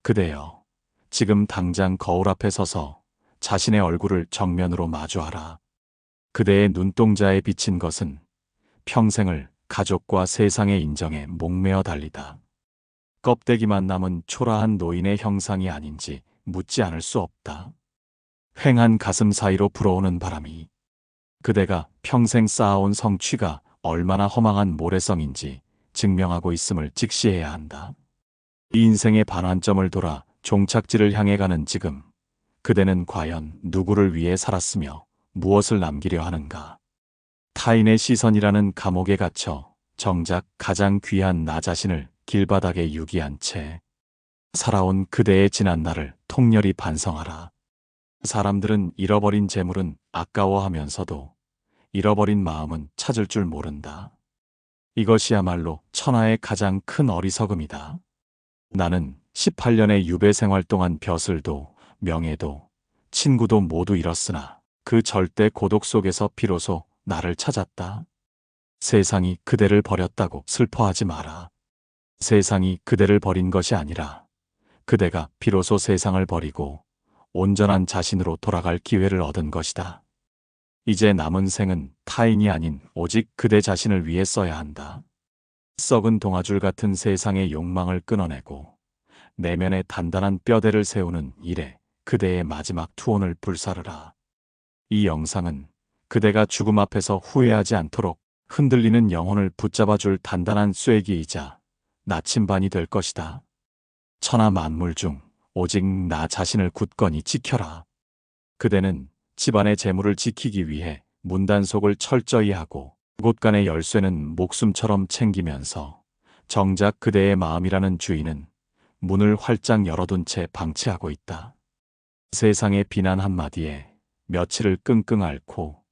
그대여, 지금 당장 거울 앞에 서서 자신의 얼굴을 정면으로 마주하라. 그대의 눈동자에 비친 것은 평생을 가족과 세상의 인정에 목매어 달리다. 껍데기만 남은 초라한 노인의 형상이 아닌지 묻지 않을 수 없다. 휑한 가슴 사이로 불어오는 바람이 그대가 평생 쌓아온 성취가 얼마나 허망한 모래성인지 증명하고 있음을 직시해야 한다. 이 인생의 반환점을 돌아 종착지를 향해 가는 지금, 그대는 과연 누구를 위해 살았으며 무엇을 남기려 하는가? 타인의 시선이라는 감옥에 갇혀 정작 가장 귀한 나 자신을 길바닥에 유기한 채 살아온 그대의 지난 날을 통렬히 반성하라. 사람들은 잃어버린 재물은 아까워하면서도 잃어버린 마음은 찾을 줄 모른다. 이것이야말로 천하의 가장 큰 어리석음이다. 나는 18년의 유배 생활 동안 벼슬도 명예도 친구도 모두 잃었으나 그 절대 고독 속에서 비로소 나를 찾았다. 세상이 그대를 버렸다고 슬퍼하지 마라. 세상이 그대를 버린 것이 아니라 그대가 비로소 세상을 버리고 온전한 자신으로 돌아갈 기회를 얻은 것이다. 이제 남은 생은 타인이 아닌 오직 그대 자신을 위해 써야 한다. 썩은 동아줄 같은 세상의 욕망을 끊어내고 내면에 단단한 뼈대를 세우는 일에 그대의 마지막 투혼을 불사르라. 이 영상은 그대가 죽음 앞에서 후회하지 않도록 흔들리는 영혼을 붙잡아줄 단단한 쐐기이자 나침반이 될 것이다. 천하 만물 중 오직 나 자신을 굳건히 지켜라. 그대는 집안의 재물을 지키기 위해 문단속을 철저히 하고 곳간의 열쇠는 목숨처럼 챙기면서 정작 그대의 마음이라는 주인은 문을 활짝 열어둔 채 방치하고 있다. 세상의 비난 한마디에 며칠을 끙끙 앓고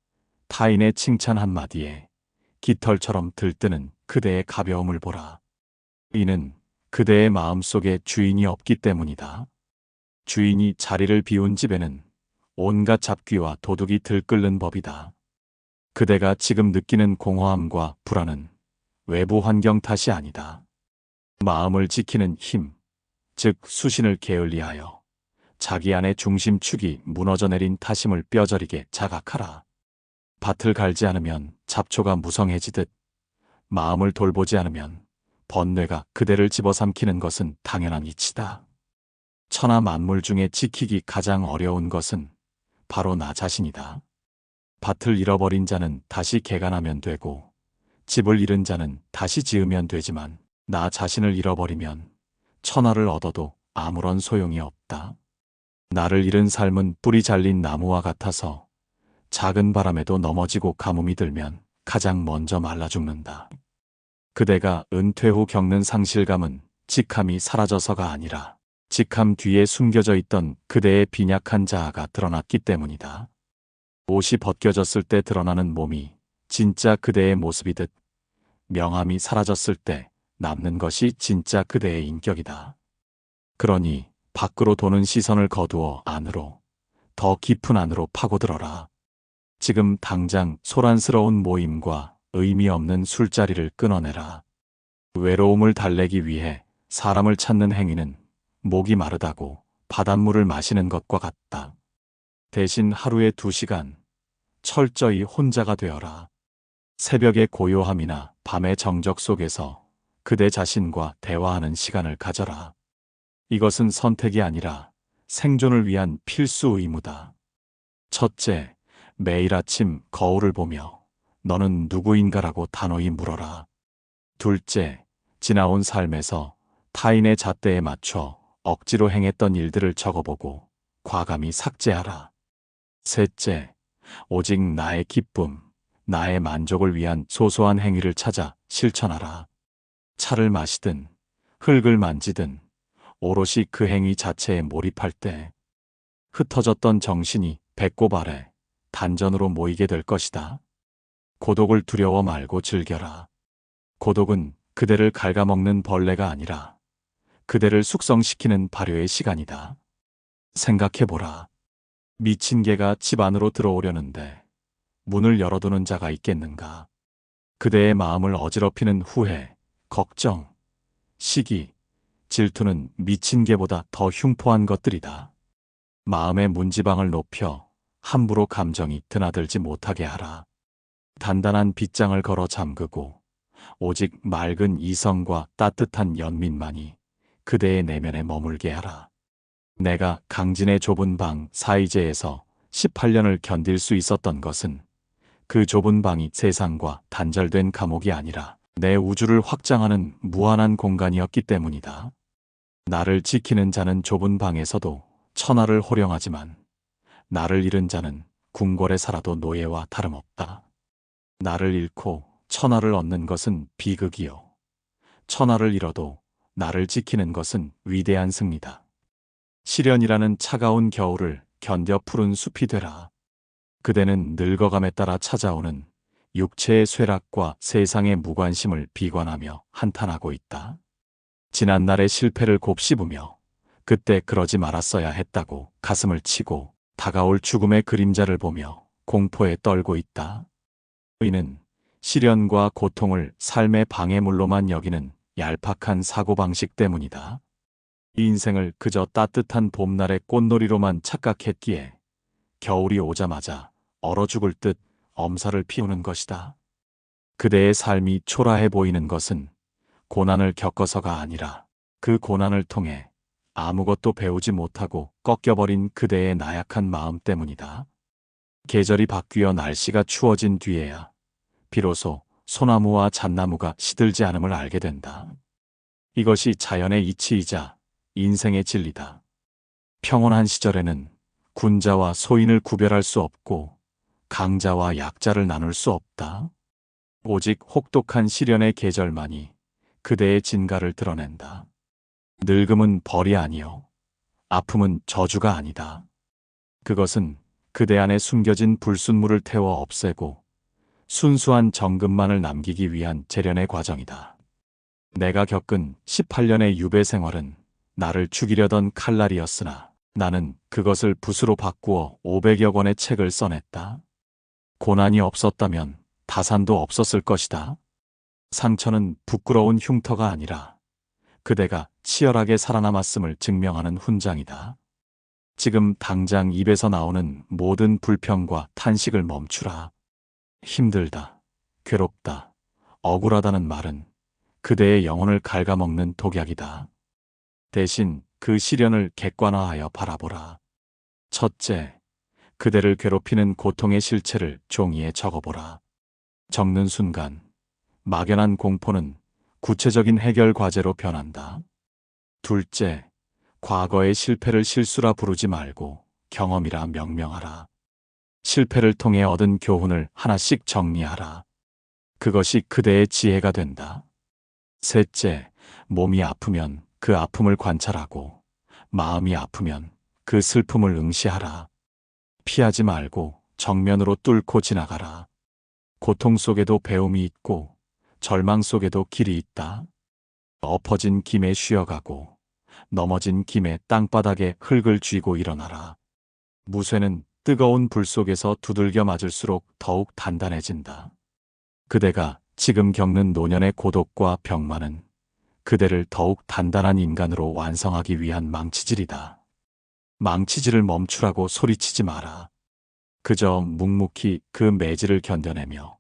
타인의 칭찬 한마디에 깃털처럼 들뜨는 그대의 가벼움을 보라. 이는 그대의 마음속에 주인이 없기 때문이다. 주인이 자리를 비운 집에는 온갖 잡귀와 도둑이 들끓는 법이다. 그대가 지금 느끼는 공허함과 불안은 외부 환경 탓이 아니다. 마음을 지키는 힘, 즉 수신을 게을리하여 자기 안의 중심축이 무너져 내린 타심을 뼈저리게 자각하라. 밭을 갈지 않으면 잡초가 무성해지듯 마음을 돌보지 않으면 번뇌가 그대를 집어삼키는 것은 당연한 이치다. 천하 만물 중에 지키기 가장 어려운 것은 바로 나 자신이다. 밭을 잃어버린 자는 다시 개간하면 되고 집을 잃은 자는 다시 지으면 되지만 나 자신을 잃어버리면 천하를 얻어도 아무런 소용이 없다. 나를 잃은 삶은 뿌리 잘린 나무와 같아서 작은 바람에도 넘어지고 가뭄이 들면 가장 먼저 말라 죽는다. 그대가 은퇴 후 겪는 상실감은 직함이 사라져서가 아니라 직함 뒤에 숨겨져 있던 그대의 빈약한 자아가 드러났기 때문이다. 옷이 벗겨졌을 때 드러나는 몸이 진짜 그대의 모습이듯 명함이 사라졌을 때 남는 것이 진짜 그대의 인격이다. 그러니 밖으로 도는 시선을 거두어 안으로, 더 깊은 안으로 파고들어라. 지금 당장 소란스러운 모임과 의미 없는 술자리를 끊어내라. 외로움을 달래기 위해 사람을 찾는 행위는 목이 마르다고 바닷물을 마시는 것과 같다. 대신 하루에 2시간 철저히 혼자가 되어라. 새벽의 고요함이나 밤의 정적 속에서 그대 자신과 대화하는 시간을 가져라. 이것은 선택이 아니라 생존을 위한 필수 의무다. 첫째, 매일 아침 거울을 보며 너는 누구인가라고 단호히 물어라. 둘째, 지나온 삶에서 타인의 잣대에 맞춰 억지로 행했던 일들을 적어보고 과감히 삭제하라. 셋째, 오직 나의 기쁨, 나의 만족을 위한 소소한 행위를 찾아 실천하라. 차를 마시든 흙을 만지든 오롯이 그 행위 자체에 몰입할 때 흩어졌던 정신이 배꼽 아래 단전으로 모이게 될 것이다. 고독을 두려워 말고 즐겨라. 고독은 그대를 갉아먹는 벌레가 아니라 그대를 숙성시키는 발효의 시간이다. 생각해보라. 미친 개가 집 안으로 들어오려는데 문을 열어두는 자가 있겠는가? 그대의 마음을 어지럽히는 후회, 걱정, 시기, 질투는 미친 개보다 더 흉포한 것들이다. 마음의 문지방을 높여 함부로 감정이 드나들지 못하게 하라. 단단한 빗장을 걸어 잠그고 오직 맑은 이성과 따뜻한 연민만이 그대의 내면에 머물게 하라. 내가 강진의 좁은 방 사이제에서 18년을 견딜 수 있었던 것은 그 좁은 방이 세상과 단절된 감옥이 아니라 내 우주를 확장하는 무한한 공간이었기 때문이다. 나를 지키는 자는 좁은 방에서도 천하를 호령하지만 나를 잃은 자는 궁궐에 살아도 노예와 다름없다. 나를 잃고 천하를 얻는 것은 비극이요. 천하를 잃어도 나를 지키는 것은 위대한 승리다. 시련이라는 차가운 겨울을 견뎌 푸른 숲이 되라. 그대는 늙어감에 따라 찾아오는 육체의 쇠락과 세상의 무관심을 비관하며 한탄하고 있다. 지난날의 실패를 곱씹으며 그때 그러지 말았어야 했다고 가슴을 치고 다가올 죽음의 그림자를 보며 공포에 떨고 있다. 이는 시련과 고통을 삶의 방해물로만 여기는 얄팍한 사고방식 때문이다. 이 인생을 그저 따뜻한 봄날의 꽃놀이로만 착각했기에 겨울이 오자마자 얼어 죽을 듯 엄살을 피우는 것이다. 그대의 삶이 초라해 보이는 것은 고난을 겪어서가 아니라 그 고난을 통해 아무것도 배우지 못하고 꺾여버린 그대의 나약한 마음 때문이다. 계절이 바뀌어 날씨가 추워진 뒤에야 비로소 소나무와 잣나무가 시들지 않음을 알게 된다. 이것이 자연의 이치이자 인생의 진리다. 평온한 시절에는 군자와 소인을 구별할 수 없고 강자와 약자를 나눌 수 없다. 오직 혹독한 시련의 계절만이 그대의 진가를 드러낸다. 늙음은 벌이 아니요 아픔은 저주가 아니다. 그것은 그대 안에 숨겨진 불순물을 태워 없애고 순수한 정금만을 남기기 위한 재련의 과정이다. 내가 겪은 18년의 유배 생활은 나를 죽이려던 칼날이었으나 나는 그것을 붓으로 바꾸어 500여 권의 책을 써냈다. 고난이 없었다면 다산도 없었을 것이다. 상처는 부끄러운 흉터가 아니라 그대가 치열하게 살아남았음을 증명하는 훈장이다. 지금 당장 입에서 나오는 모든 불평과 탄식을 멈추라. 힘들다, 괴롭다, 억울하다는 말은 그대의 영혼을 갉아먹는 독약이다. 대신 그 시련을 객관화하여 바라보라. 첫째, 그대를 괴롭히는 고통의 실체를 종이에 적어보라. 적는 순간 막연한 공포는 구체적인 해결 과제로 변한다. 둘째, 과거의 실패를 실수라 부르지 말고 경험이라 명명하라. 실패를 통해 얻은 교훈을 하나씩 정리하라. 그것이 그대의 지혜가 된다. 셋째, 몸이 아프면 그 아픔을 관찰하고 마음이 아프면 그 슬픔을 응시하라. 피하지 말고 정면으로 뚫고 지나가라. 고통 속에도 배움이 있고 절망 속에도 길이 있다. 엎어진 김에 쉬어가고 넘어진 김에 땅바닥에 흙을 쥐고 일어나라. 무쇠는 뜨거운 불 속에서 두들겨 맞을수록 더욱 단단해진다. 그대가 지금 겪는 노년의 고독과 병만은 그대를 더욱 단단한 인간으로 완성하기 위한 망치질이다. 망치질을 멈추라고 소리치지 마라. 그저 묵묵히 그 매질을 견뎌내며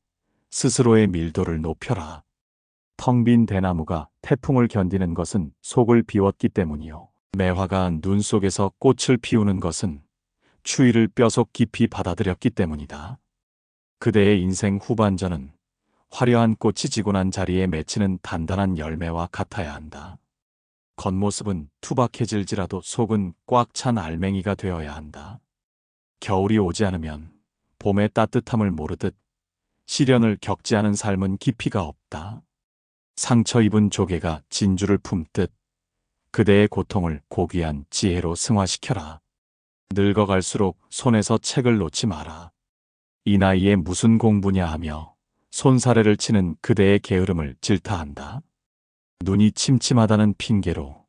스스로의 밀도를 높여라. 텅 빈 대나무가 태풍을 견디는 것은 속을 비웠기 때문이요. 매화가 눈 속에서 꽃을 피우는 것은 추위를 뼈속 깊이 받아들였기 때문이다. 그대의 인생 후반전은 화려한 꽃이 지고 난 자리에 맺히는 단단한 열매와 같아야 한다. 겉모습은 투박해질지라도 속은 꽉 찬 알맹이가 되어야 한다. 겨울이 오지 않으면 봄의 따뜻함을 모르듯 시련을 겪지 않은 삶은 깊이가 없다. 상처 입은 조개가 진주를 품듯 그대의 고통을 고귀한 지혜로 승화시켜라. 늙어갈수록 손에서 책을 놓지 마라. 이 나이에 무슨 공부냐 하며 손사래를 치는 그대의 게으름을 질타한다. 눈이 침침하다는 핑계로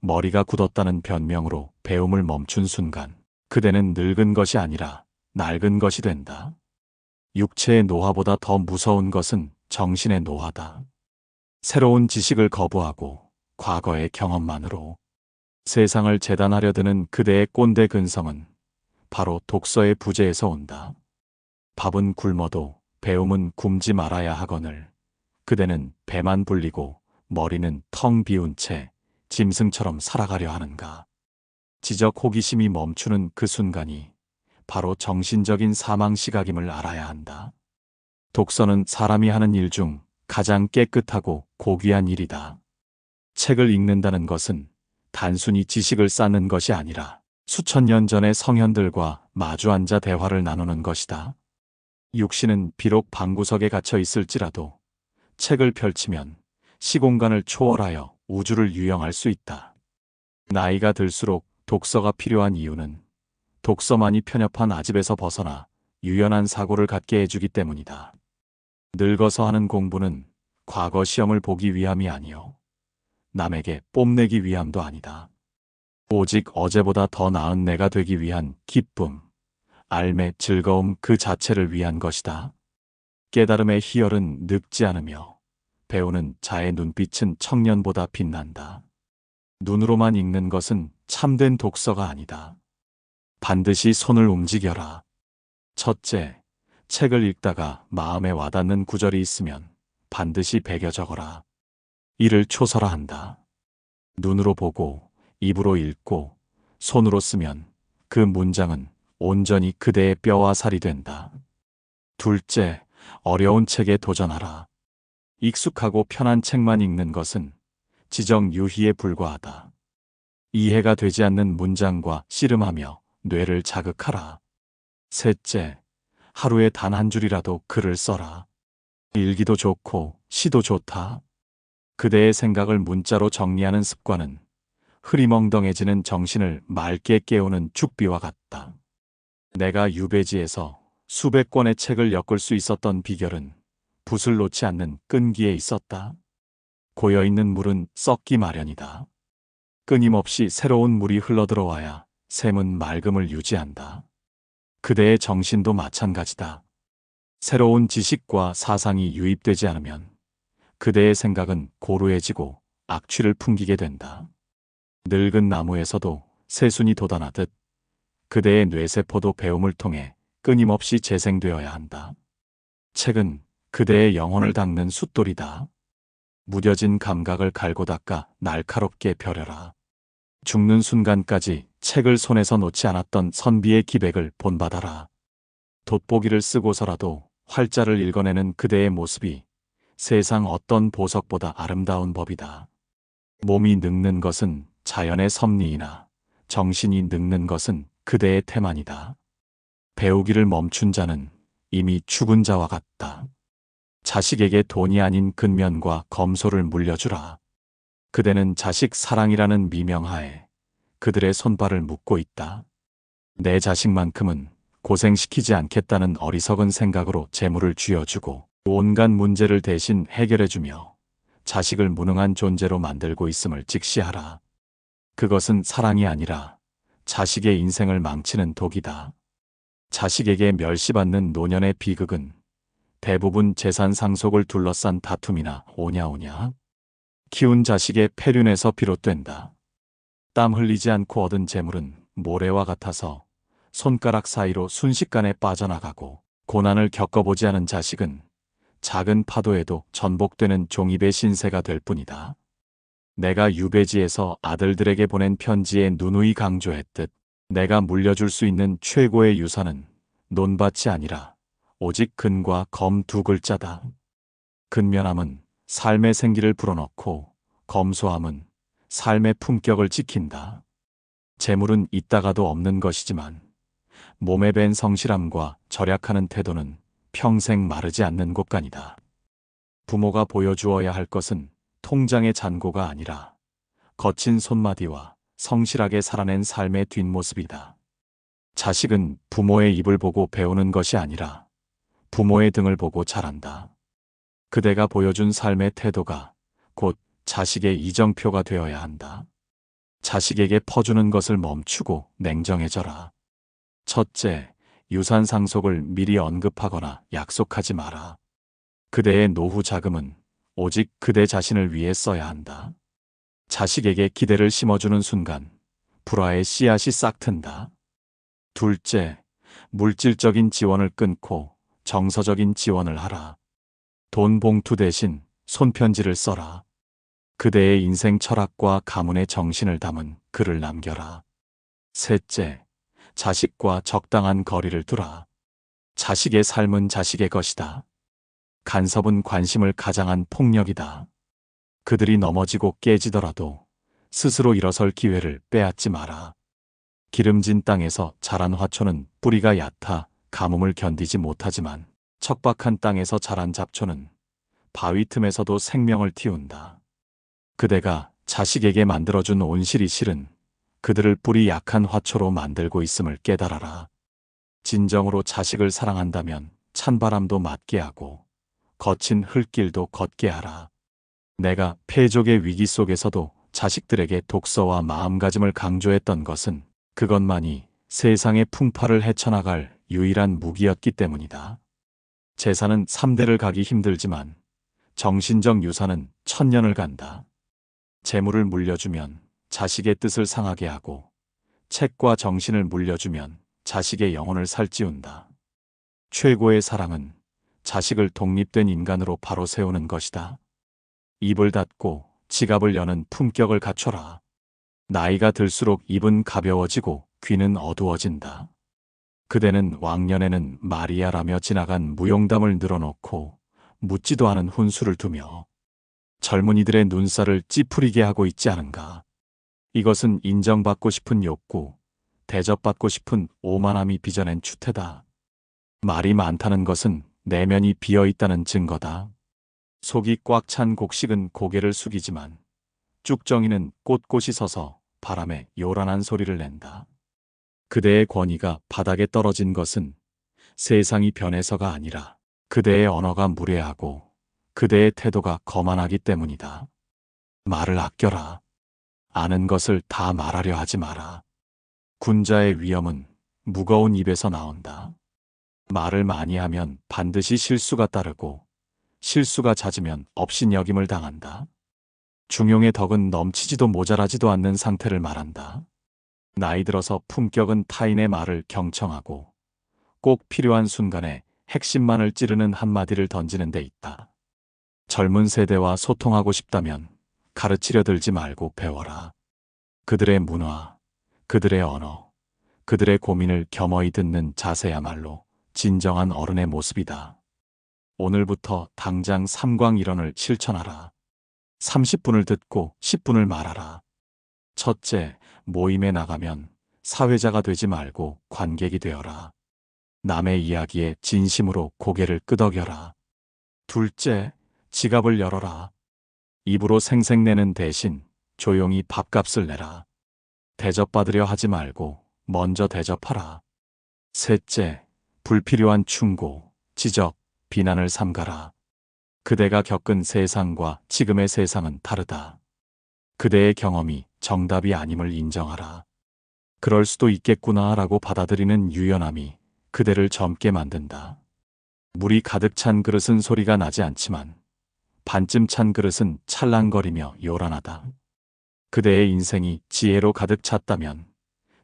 머리가 굳었다는 변명으로 배움을 멈춘 순간 그대는 늙은 것이 아니라 낡은 것이 된다. 육체의 노화보다 더 무서운 것은 정신의 노화다. 새로운 지식을 거부하고 과거의 경험만으로. 세상을 재단하려 드는 그대의 꼰대 근성은 바로 독서의 부재에서 온다. 밥은 굶어도 배움은 굶지 말아야 하거늘 그대는 배만 불리고 머리는 텅 비운 채 짐승처럼 살아가려 하는가. 지적 호기심이 멈추는 그 순간이 바로 정신적인 사망 시각임을 알아야 한다. 독서는 사람이 하는 일 중 가장 깨끗하고 고귀한 일이다. 책을 읽는다는 것은 단순히 지식을 쌓는 것이 아니라 수천 년 전의 성현들과 마주 앉아 대화를 나누는 것이다. 육신은 비록 방구석에 갇혀 있을지라도 책을 펼치면 시공간을 초월하여 우주를 유영할 수 있다. 나이가 들수록 독서가 필요한 이유는 독서만이 편협한 아집에서 벗어나 유연한 사고를 갖게 해주기 때문이다. 늙어서 하는 공부는 과거 시험을 보기 위함이 아니요 남에게 뽐내기 위함도 아니다. 오직 어제보다 더 나은 내가 되기 위한 기쁨, 알매 즐거움 그 자체를 위한 것이다. 깨달음의 희열은 늙지 않으며 배우는 자의 눈빛은 청년보다 빛난다. 눈으로만 읽는 것은 참된 독서가 아니다. 반드시 손을 움직여라. 첫째, 책을 읽다가 마음에 와닿는 구절이 있으면 반드시 베겨 적어라. 이를 초설화한다. 눈으로 보고 입으로 읽고 손으로 쓰면 그 문장은 온전히 그대의 뼈와 살이 된다. 둘째, 어려운 책에 도전하라. 익숙하고 편한 책만 읽는 것은 지적 유희에 불과하다. 이해가 되지 않는 문장과 씨름하며 뇌를 자극하라. 셋째, 하루에 단 한 줄이라도 글을 써라. 일기도 좋고 시도 좋다. 그대의 생각을 문자로 정리하는 습관은 흐리멍덩해지는 정신을 맑게 깨우는 죽비와 같다. 내가 유배지에서 수백 권의 책을 엮을 수 있었던 비결은 붓을 놓지 않는 끈기에 있었다. 고여있는 물은 썩기 마련이다. 끊임없이 새로운 물이 흘러들어와야 샘은 맑음을 유지한다. 그대의 정신도 마찬가지다. 새로운 지식과 사상이 유입되지 않으면 그대의 생각은 고루해지고 악취를 풍기게 된다. 늙은 나무에서도 새순이 돋아나듯 그대의 뇌세포도 배움을 통해 끊임없이 재생되어야 한다. 책은 그대의 영혼을 닦는 숫돌이다. 무뎌진 감각을 갈고 닦아 날카롭게 벼려라. 죽는 순간까지 책을 손에서 놓지 않았던 선비의 기백을 본받아라. 돋보기를 쓰고서라도 활자를 읽어내는 그대의 모습이 세상 어떤 보석보다 아름다운 법이다. 몸이 늙는 것은 자연의 섭리이나 정신이 늙는 것은 그대의 태만이다. 배우기를 멈춘 자는 이미 죽은 자와 같다. 자식에게 돈이 아닌 근면과 검소를 물려주라. 그대는 자식 사랑이라는 미명하에 그들의 손발을 묶고 있다. 내 자식만큼은 고생시키지 않겠다는 어리석은 생각으로 재물을 쥐어주고 온갖 문제를 대신 해결해주며 자식을 무능한 존재로 만들고 있음을 직시하라. 그것은 사랑이 아니라 자식의 인생을 망치는 독이다. 자식에게 멸시받는 노년의 비극은 대부분 재산 상속을 둘러싼 다툼이나 오냐오냐 키운 자식의 폐륜에서 비롯된다. 땀 흘리지 않고 얻은 재물은 모래와 같아서 손가락 사이로 순식간에 빠져나가고 고난을 겪어보지 않은 자식은 작은 파도에도 전복되는 종입의 신세가 될 뿐이다. 내가 유배지에서 아들들에게 보낸 편지에 누누이 강조했듯 내가 물려줄 수 있는 최고의 유산은 논밭이 아니라 오직 근과 검 두 글자다. 근면함은 삶의 생기를 불어넣고 검소함은 삶의 품격을 지킨다. 재물은 있다가도 없는 것이지만 몸에 밴 성실함과 절약하는 태도는 평생 마르지 않는 곳간이다. 부모가 보여주어야 할 것은 통장의 잔고가 아니라 거친 손마디와 성실하게 살아낸 삶의 뒷모습이다. 자식은 부모의 입을 보고 배우는 것이 아니라 부모의 등을 보고 자란다. 그대가 보여준 삶의 태도가 곧 자식의 이정표가 되어야 한다. 자식에게 퍼주는 것을 멈추고 냉정해져라. 첫째, 유산 상속을 미리 언급하거나 약속하지 마라. 그대의 노후 자금은 오직 그대 자신을 위해 써야 한다. 자식에게 기대를 심어주는 순간 불화의 씨앗이 싹 튼다. 둘째, 물질적인 지원을 끊고 정서적인 지원을 하라. 돈 봉투 대신 손편지를 써라. 그대의 인생 철학과 가문의 정신을 담은 글을 남겨라. 셋째, 자식과 적당한 거리를 두라. 자식의 삶은 자식의 것이다. 간섭은 관심을 가장한 폭력이다. 그들이 넘어지고 깨지더라도 스스로 일어설 기회를 빼앗지 마라. 기름진 땅에서 자란 화초는 뿌리가 얕아 가뭄을 견디지 못하지만 척박한 땅에서 자란 잡초는 바위 틈에서도 생명을 틔운다. 그대가 자식에게 만들어준 온실이 실은 그들을 뿌리 약한 화초로 만들고 있음을 깨달아라. 진정으로 자식을 사랑한다면 찬바람도 맞게 하고 거친 흙길도 걷게 하라. 내가 패족의 위기 속에서도 자식들에게 독서와 마음가짐을 강조했던 것은 그것만이 세상의 풍파를 헤쳐나갈 유일한 무기였기 때문이다. 재산은 3대를 가기 힘들지만 정신적 유산은 1000년을 간다. 재물을 물려주면 자식의 뜻을 상하게 하고 책과 정신을 물려주면 자식의 영혼을 살찌운다. 최고의 사랑은 자식을 독립된 인간으로 바로 세우는 것이다. 입을 닫고 지갑을 여는 품격을 갖춰라. 나이가 들수록 입은 가벼워지고 귀는 어두워진다. 그대는 왕년에는 마리아라며 지나간 무용담을 늘어놓고 묻지도 않은 훈수를 두며 젊은이들의 눈살을 찌푸리게 하고 있지 않은가. 이것은 인정받고 싶은 욕구, 대접받고 싶은 오만함이 빚어낸 추태다. 말이 많다는 것은 내면이 비어있다는 증거다. 속이 꽉 찬 곡식은 고개를 숙이지만 쭉정이는 꼿꼿이 서서 바람에 요란한 소리를 낸다. 그대의 권위가 바닥에 떨어진 것은 세상이 변해서가 아니라 그대의 언어가 무례하고 그대의 태도가 거만하기 때문이다. 말을 아껴라. 아는 것을 다 말하려 하지 마라. 군자의 위엄은 무거운 입에서 나온다. 말을 많이 하면 반드시 실수가 따르고 실수가 잦으면 업신여김을 당한다. 중용의 덕은 넘치지도 모자라지도 않는 상태를 말한다. 나이 들어서 품격은 타인의 말을 경청하고 꼭 필요한 순간에 핵심만을 찌르는 한마디를 던지는 데 있다. 젊은 세대와 소통하고 싶다면 가르치려 들지 말고 배워라. 그들의 문화, 그들의 언어, 그들의 고민을 겸허히 듣는 자세야말로 진정한 어른의 모습이다. 오늘부터 당장 삼광일언을 실천하라. 30분을 듣고 10분을 말하라. 첫째, 모임에 나가면 사회자가 되지 말고 관객이 되어라. 남의 이야기에 진심으로 고개를 끄덕여라. 둘째, 지갑을 열어라. 입으로 생색내는 대신 조용히 밥값을 내라. 대접받으려 하지 말고 먼저 대접하라. 셋째, 불필요한 충고, 지적, 비난을 삼가라. 그대가 겪은 세상과 지금의 세상은 다르다. 그대의 경험이 정답이 아님을 인정하라. 그럴 수도 있겠구나 라고 받아들이는 유연함이 그대를 젊게 만든다. 물이 가득 찬 그릇은 소리가 나지 않지만 반쯤 찬 그릇은 찰랑거리며 요란하다. 그대의 인생이 지혜로 가득 찼다면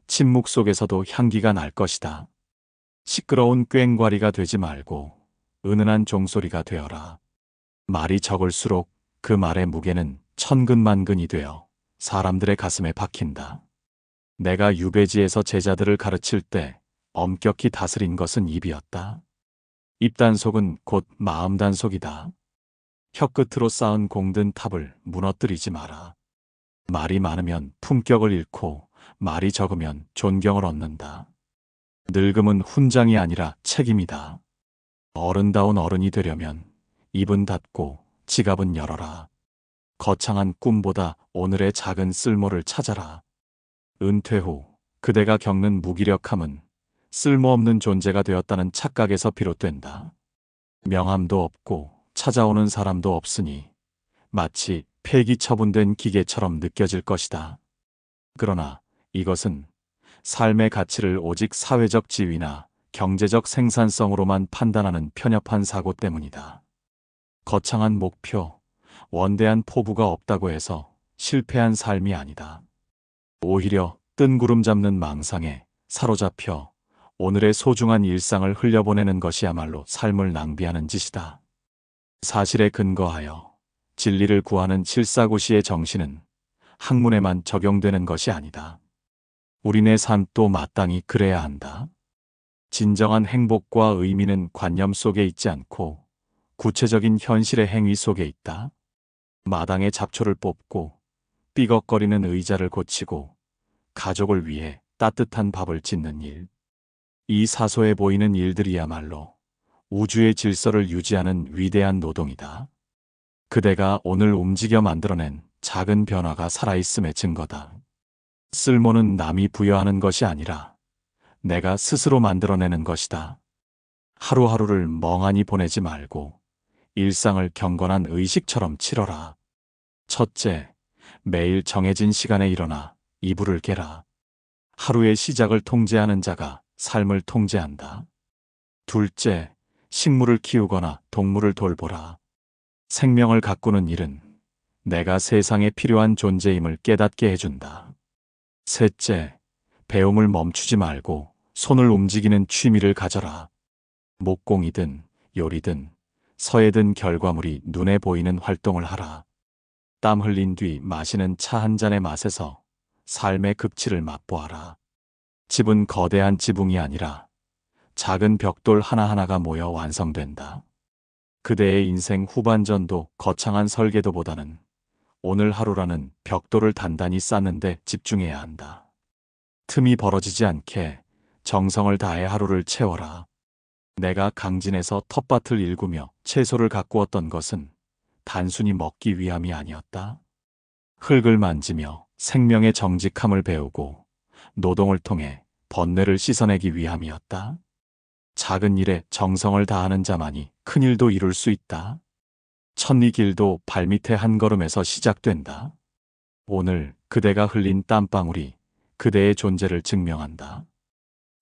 침묵 속에서도 향기가 날 것이다. 시끄러운 꽹과리가 되지 말고 은은한 종소리가 되어라. 말이 적을수록 그 말의 무게는 천근만근이 되어 사람들의 가슴에 박힌다. 내가 유배지에서 제자들을 가르칠 때 엄격히 다스린 것은 입이었다. 입단속은 곧 마음단속이다. 혀끝으로 쌓은 공든 탑을 무너뜨리지 마라. 말이 많으면 품격을 잃고 말이 적으면 존경을 얻는다. 늙음은 훈장이 아니라 책임이다. 어른다운 어른이 되려면 입은 닫고 지갑은 열어라. 거창한 꿈보다 오늘의 작은 쓸모를 찾아라. 은퇴 후 그대가 겪는 무기력함은 쓸모없는 존재가 되었다는 착각에서 비롯된다. 명함도 없고 찾아오는 사람도 없으니 마치 폐기 처분된 기계처럼 느껴질 것이다. 그러나 이것은 삶의 가치를 오직 사회적 지위나 경제적 생산성으로만 판단하는 편협한 사고 때문이다. 거창한 목표, 원대한 포부가 없다고 해서 실패한 삶이 아니다. 오히려 뜬구름 잡는 망상에 사로잡혀 오늘의 소중한 일상을 흘려보내는 것이야말로 삶을 낭비하는 짓이다. 사실에 근거하여 진리를 구하는 실사고시의 정신은 학문에만 적용되는 것이 아니다. 우리네 삶도 마땅히 그래야 한다. 진정한 행복과 의미는 관념 속에 있지 않고 구체적인 현실의 행위 속에 있다. 마당에 잡초를 뽑고 삐걱거리는 의자를 고치고 가족을 위해 따뜻한 밥을 짓는 일. 이 사소해 보이는 일들이야말로 우주의 질서를 유지하는 위대한 노동이다. 그대가 오늘 움직여 만들어낸 작은 변화가 살아있음의 증거다. 쓸모는 남이 부여하는 것이 아니라 내가 스스로 만들어내는 것이다. 하루하루를 멍하니 보내지 말고 일상을 경건한 의식처럼 치러라. 첫째, 매일 정해진 시간에 일어나 이불을 개라. 하루의 시작을 통제하는 자가 삶을 통제한다. 둘째, 식물을 키우거나 동물을 돌보라. 생명을 가꾸는 일은 내가 세상에 필요한 존재임을 깨닫게 해준다. 셋째, 배움을 멈추지 말고 손을 움직이는 취미를 가져라. 목공이든 요리든 서예든 결과물이 눈에 보이는 활동을 하라. 땀 흘린 뒤 마시는 차 한 잔의 맛에서 삶의 극치를 맛보아라. 집은 거대한 지붕이 아니라 작은 벽돌 하나하나가 모여 완성된다. 그대의 인생 후반전도 거창한 설계도보다는 오늘 하루라는 벽돌을 단단히 쌓는 데 집중해야 한다. 틈이 벌어지지 않게 정성을 다해 하루를 채워라. 내가 강진에서 텃밭을 일구며 채소를 가꾸었던 것은 단순히 먹기 위함이 아니었다. 흙을 만지며 생명의 정직함을 배우고 노동을 통해 번뇌를 씻어내기 위함이었다. 작은 일에 정성을 다하는 자만이 큰 일도 이룰 수 있다. 천리 길도 발밑의 한 걸음에서 시작된다. 오늘 그대가 흘린 땀방울이 그대의 존재를 증명한다.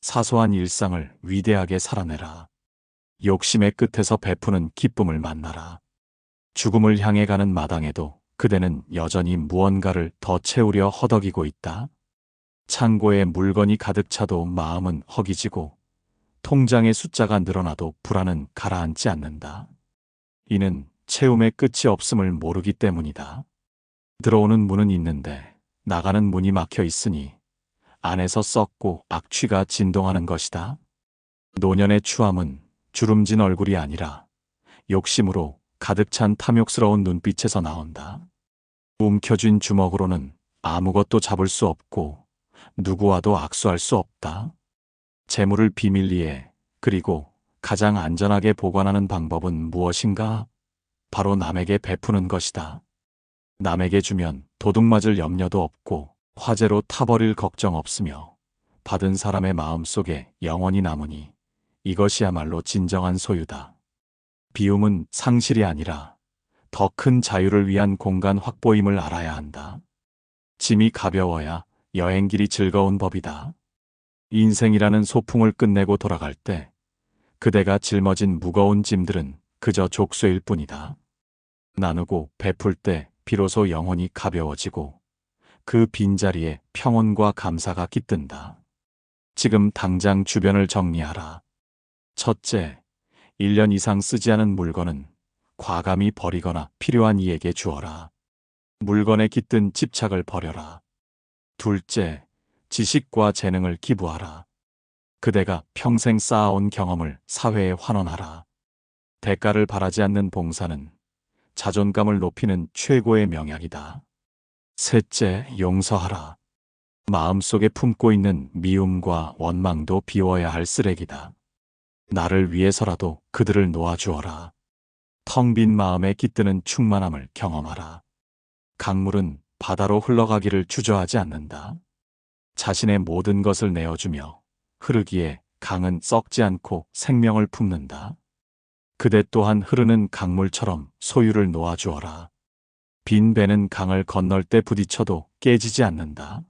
사소한 일상을 위대하게 살아내라. 욕심의 끝에서 베푸는 기쁨을 만나라. 죽음을 향해 가는 마당에도 그대는 여전히 무언가를 더 채우려 허덕이고 있다. 창고에 물건이 가득 차도 마음은 허기지고 통장의 숫자가 늘어나도 불안은 가라앉지 않는다. 이는 채움의 끝이 없음을 모르기 때문이다. 들어오는 문은 있는데 나가는 문이 막혀 있으니 안에서 썩고 악취가 진동하는 것이다. 노년의 추함은 주름진 얼굴이 아니라 욕심으로 가득 찬 탐욕스러운 눈빛에서 나온다. 움켜쥔 주먹으로는 아무것도 잡을 수 없고 누구와도 악수할 수 없다. 재물을 비밀리에 그리고 가장 안전하게 보관하는 방법은 무엇인가? 바로 남에게 베푸는 것이다. 남에게 주면 도둑맞을 염려도 없고 화재로 타버릴 걱정 없으며 받은 사람의 마음속에 영원히 남으니 이것이야말로 진정한 소유다. 비움은 상실이 아니라 더 큰 자유를 위한 공간 확보임을 알아야 한다. 짐이 가벼워야 여행길이 즐거운 법이다. 인생이라는 소풍을 끝내고 돌아갈 때 그대가 짊어진 무거운 짐들은 그저 족쇄일 뿐이다. 나누고 베풀 때 비로소 영혼이 가벼워지고 그 빈자리에 평온과 감사가 깃든다. 지금 당장 주변을 정리하라. 첫째, 1년 이상 쓰지 않은 물건은 과감히 버리거나 필요한 이에게 주어라. 물건에 깃든 집착을 버려라. 둘째, 지식과 재능을 기부하라. 그대가 평생 쌓아온 경험을 사회에 환원하라. 대가를 바라지 않는 봉사는 자존감을 높이는 최고의 명약이다. 셋째, 용서하라. 마음속에 품고 있는 미움과 원망도 비워야 할 쓰레기다. 나를 위해서라도 그들을 놓아주어라. 텅 빈 마음에 깃드는 충만함을 경험하라. 강물은 바다로 흘러가기를 주저하지 않는다. 자신의 모든 것을 내어주며 흐르기에 강은 썩지 않고 생명을 품는다. 그대 또한 흐르는 강물처럼 소유를 놓아주어라. 빈 배는 강을 건널 때 부딪혀도 깨지지 않는다.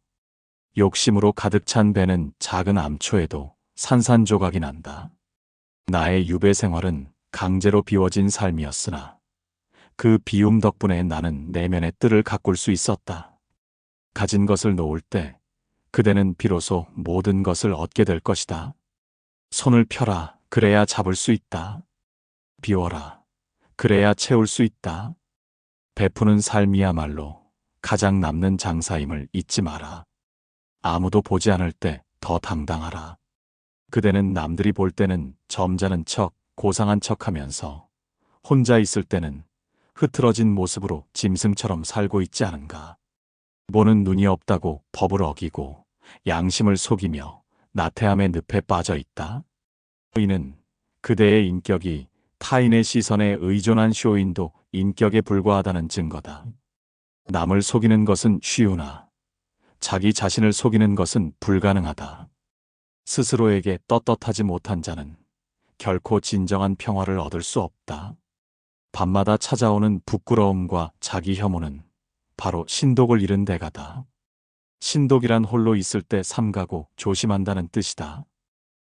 욕심으로 가득 찬 배는 작은 암초에도 산산조각이 난다. 나의 유배 생활은 강제로 비워진 삶이었으나 그 비움 덕분에 나는 내면의 뜰을 가꿀 수 있었다. 가진 것을 놓을 때 그대는 비로소 모든 것을 얻게 될 것이다. 손을 펴라. 그래야 잡을 수 있다. 비워라. 그래야 채울 수 있다. 베푸는 삶이야말로 가장 남는 장사임을 잊지 마라. 아무도 보지 않을 때 더 당당하라. 그대는 남들이 볼 때는 점잖은 척, 고상한 척하면서 혼자 있을 때는 흐트러진 모습으로 짐승처럼 살고 있지 않은가. 보는 눈이 없다고 법을 어기고 양심을 속이며 나태함의 늪에 빠져 있다. 이는 그대의 인격이 타인의 시선에 의존한 쇼인도 인격에 불과하다는 증거다. 남을 속이는 것은 쉬우나 자기 자신을 속이는 것은 불가능하다. 스스로에게 떳떳하지 못한 자는 결코 진정한 평화를 얻을 수 없다. 밤마다 찾아오는 부끄러움과 자기 혐오는 바로 신독을 잃은 대가다. 신독이란 홀로 있을 때 삼가고 조심한다는 뜻이다.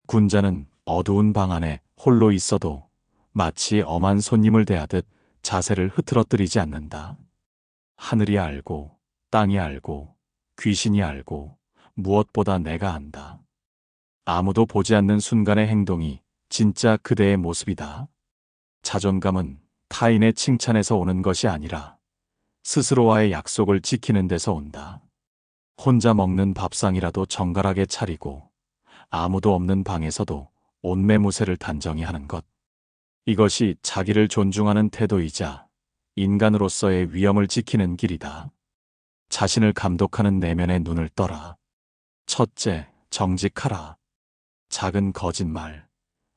군자는 어두운 방 안에 홀로 있어도 마치 엄한 손님을 대하듯 자세를 흐트러뜨리지 않는다. 하늘이 알고 땅이 알고 귀신이 알고 무엇보다 내가 안다. 아무도 보지 않는 순간의 행동이 진짜 그대의 모습이다. 자존감은 타인의 칭찬에서 오는 것이 아니라 스스로와의 약속을 지키는 데서 온다. 혼자 먹는 밥상이라도 정갈하게 차리고 아무도 없는 방에서도 옷매무새를 단정히 하는 것. 이것이 자기를 존중하는 태도이자 인간으로서의 위엄을 지키는 길이다. 자신을 감독하는 내면의 눈을 떠라. 첫째, 정직하라. 작은 거짓말,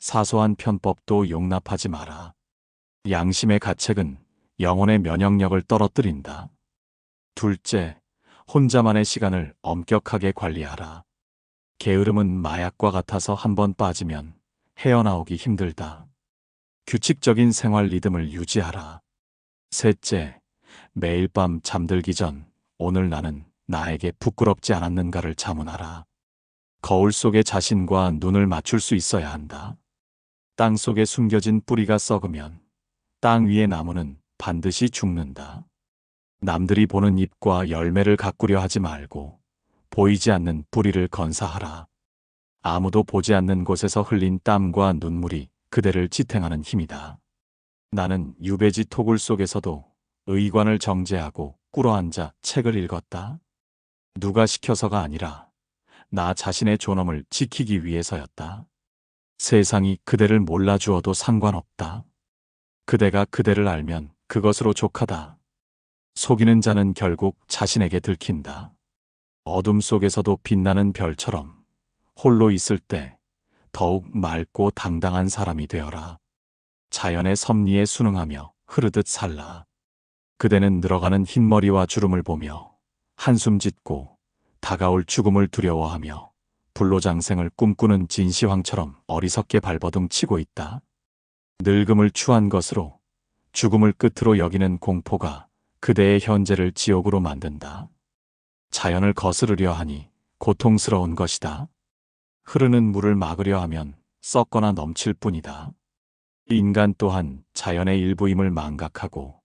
사소한 편법도 용납하지 마라. 양심의 가책은 영혼의 면역력을 떨어뜨린다. 둘째, 혼자만의 시간을 엄격하게 관리하라. 게으름은 마약과 같아서 한번 빠지면 헤어나오기 힘들다. 규칙적인 생활 리듬을 유지하라. 셋째, 매일 밤 잠들기 전 오늘 나는 나에게 부끄럽지 않았는가를 자문하라. 거울 속에 자신과 눈을 맞출 수 있어야 한다. 땅 속에 숨겨진 뿌리가 썩으면 땅 위의 나무는 반드시 죽는다. 남들이 보는 잎과 열매를 가꾸려 하지 말고 보이지 않는 뿌리를 건사하라. 아무도 보지 않는 곳에서 흘린 땀과 눈물이 그대를 지탱하는 힘이다. 나는 유배지 토굴 속에서도 의관을 정제하고 꿇어앉아 책을 읽었다. 누가 시켜서가 아니라 나 자신의 존엄을 지키기 위해서였다. 세상이 그대를 몰라주어도 상관없다. 그대가 그대를 알면 그것으로 족하다. 속이는 자는 결국 자신에게 들킨다. 어둠 속에서도 빛나는 별처럼 홀로 있을 때 더욱 맑고 당당한 사람이 되어라. 자연의 섭리에 순응하며 흐르듯 살라. 그대는 늘어가는 흰머리와 주름을 보며 한숨 짓고 다가올 죽음을 두려워하며 불로장생을 꿈꾸는 진시황처럼 어리석게 발버둥 치고 있다. 늙음을 추한 것으로 죽음을 끝으로 여기는 공포가 그대의 현재를 지옥으로 만든다. 자연을 거스르려 하니 고통스러운 것이다. 흐르는 물을 막으려 하면 썩거나 넘칠 뿐이다. 인간 또한 자연의 일부임을 망각하고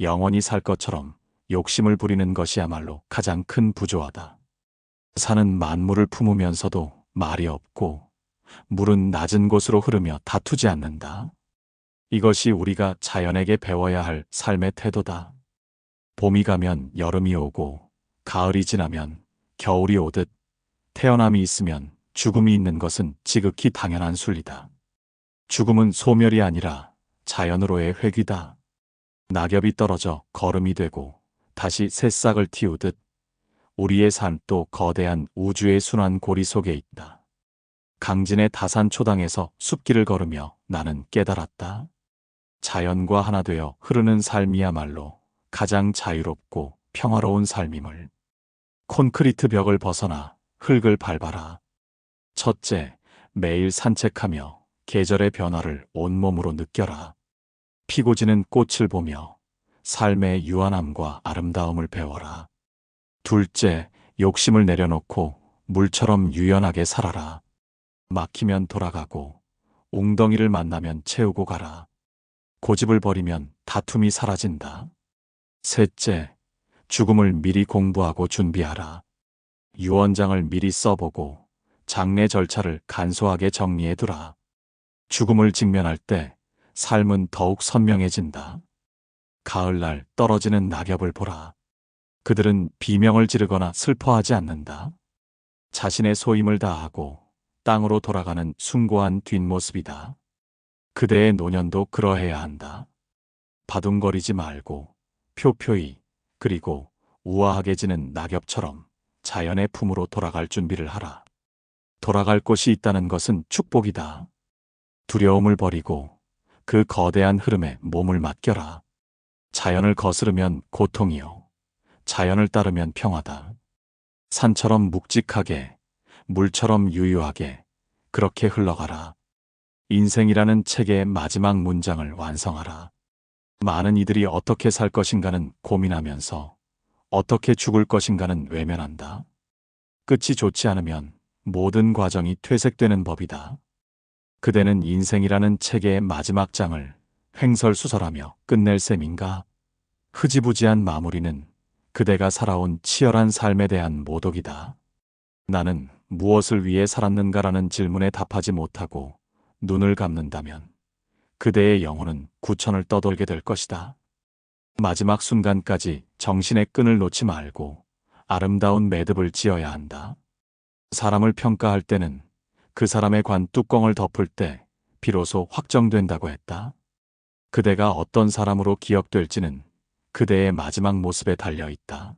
영원히 살 것처럼 욕심을 부리는 것이야말로 가장 큰 부조하다. 산은 만물을 품으면서도 말이 없고 물은 낮은 곳으로 흐르며 다투지 않는다. 이것이 우리가 자연에게 배워야 할 삶의 태도다. 봄이 가면 여름이 오고 가을이 지나면 겨울이 오듯 태어남이 있으면 죽음이 있는 것은 지극히 당연한 순리다. 죽음은 소멸이 아니라 자연으로의 회귀다. 낙엽이 떨어져 거름이 되고 다시 새싹을 틔우듯 우리의 삶도 거대한 우주의 순환 고리 속에 있다. 강진의 다산 초당에서 숲길을 걸으며 나는 깨달았다. 자연과 하나 되어 흐르는 삶이야말로 가장 자유롭고 평화로운 삶임을. 콘크리트 벽을 벗어나 흙을 밟아라. 첫째, 매일 산책하며 계절의 변화를 온몸으로 느껴라. 피고 지는 꽃을 보며 삶의 유한함과 아름다움을 배워라. 둘째, 욕심을 내려놓고 물처럼 유연하게 살아라. 막히면 돌아가고 웅덩이를 만나면 채우고 가라. 고집을 버리면 다툼이 사라진다. 셋째, 죽음을 미리 공부하고 준비하라. 유언장을 미리 써보고 장례 절차를 간소하게 정리해두라. 죽음을 직면할 때 삶은 더욱 선명해진다. 가을날 떨어지는 낙엽을 보라. 그들은 비명을 지르거나 슬퍼하지 않는다. 자신의 소임을 다하고 땅으로 돌아가는 숭고한 뒷모습이다. 그대의 노년도 그러해야 한다. 바둥거리지 말고 표표히 그리고 우아하게 지는 낙엽처럼 자연의 품으로 돌아갈 준비를 하라. 돌아갈 곳이 있다는 것은 축복이다. 두려움을 버리고 그 거대한 흐름에 몸을 맡겨라. 자연을 거스르면 고통이요. 자연을 따르면 평화다. 산처럼 묵직하게, 물처럼 유유하게 그렇게 흘러가라. 인생이라는 책의 마지막 문장을 완성하라. 많은 이들이 어떻게 살 것인가는 고민하면서 어떻게 죽을 것인가는 외면한다. 끝이 좋지 않으면 모든 과정이 퇴색되는 법이다. 그대는 인생이라는 책의 마지막 장을 횡설수설하며 끝낼 셈인가? 흐지부지한 마무리는 그대가 살아온 치열한 삶에 대한 모독이다. 나는 무엇을 위해 살았는가라는 질문에 답하지 못하고 눈을 감는다면 그대의 영혼은 구천을 떠돌게 될 것이다. 마지막 순간까지 정신의 끈을 놓지 말고 아름다운 매듭을 지어야 한다. 사람을 평가할 때는 그 사람의 관 뚜껑을 덮을 때 비로소 확정된다고 했다. 그대가 어떤 사람으로 기억될지는 그대의 마지막 모습에 달려 있다.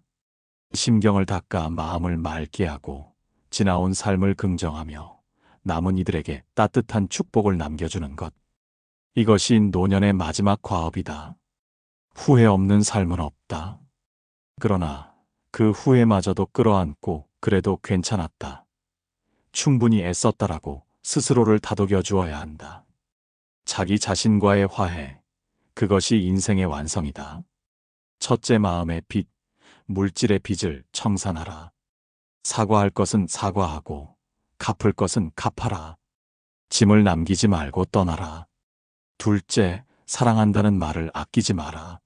심경을 닦아 마음을 맑게 하고 지나온 삶을 긍정하며 남은 이들에게 따뜻한 축복을 남겨주는 것. 이것이 노년의 마지막 과업이다. 후회 없는 삶은 없다. 그러나 그 후회마저도 끌어안고 그래도 괜찮았다. 충분히 애썼다라고 스스로를 다독여 주어야 한다. 자기 자신과의 화해, 그것이 인생의 완성이다. 첫째, 마음의 빚, 물질의 빚을 청산하라. 사과할 것은 사과하고 갚을 것은 갚아라. 짐을 남기지 말고 떠나라. 둘째, 사랑한다는 말을 아끼지 마라.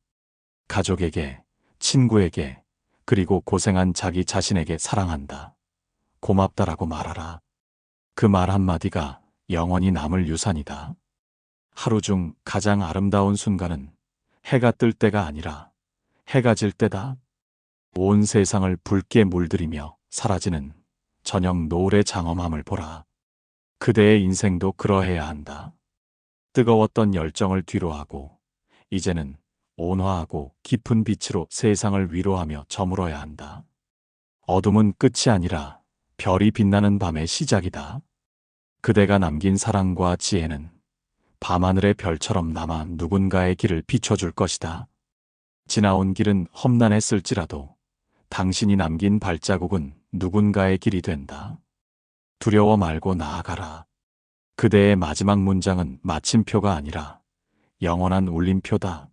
가족에게, 친구에게, 그리고 고생한 자기 자신에게 사랑한다. 고맙다라고 말하라. 그 말 한마디가 영원히 남을 유산이다. 하루 중 가장 아름다운 순간은 해가 뜰 때가 아니라 해가 질 때다. 온 세상을 붉게 물들이며 사라지는 저녁 노을의 장엄함을 보라. 그대의 인생도 그러해야 한다. 뜨거웠던 열정을 뒤로하고 이제는 온화하고 깊은 빛으로 세상을 위로하며 저물어야 한다. 어둠은 끝이 아니라 별이 빛나는 밤의 시작이다. 그대가 남긴 사랑과 지혜는 밤하늘의 별처럼 남아 누군가의 길을 비춰줄 것이다. 지나온 길은 험난했을지라도 당신이 남긴 발자국은 누군가의 길이 된다. 두려워 말고 나아가라. 그대의 마지막 문장은 마침표가 아니라 영원한 울림표다.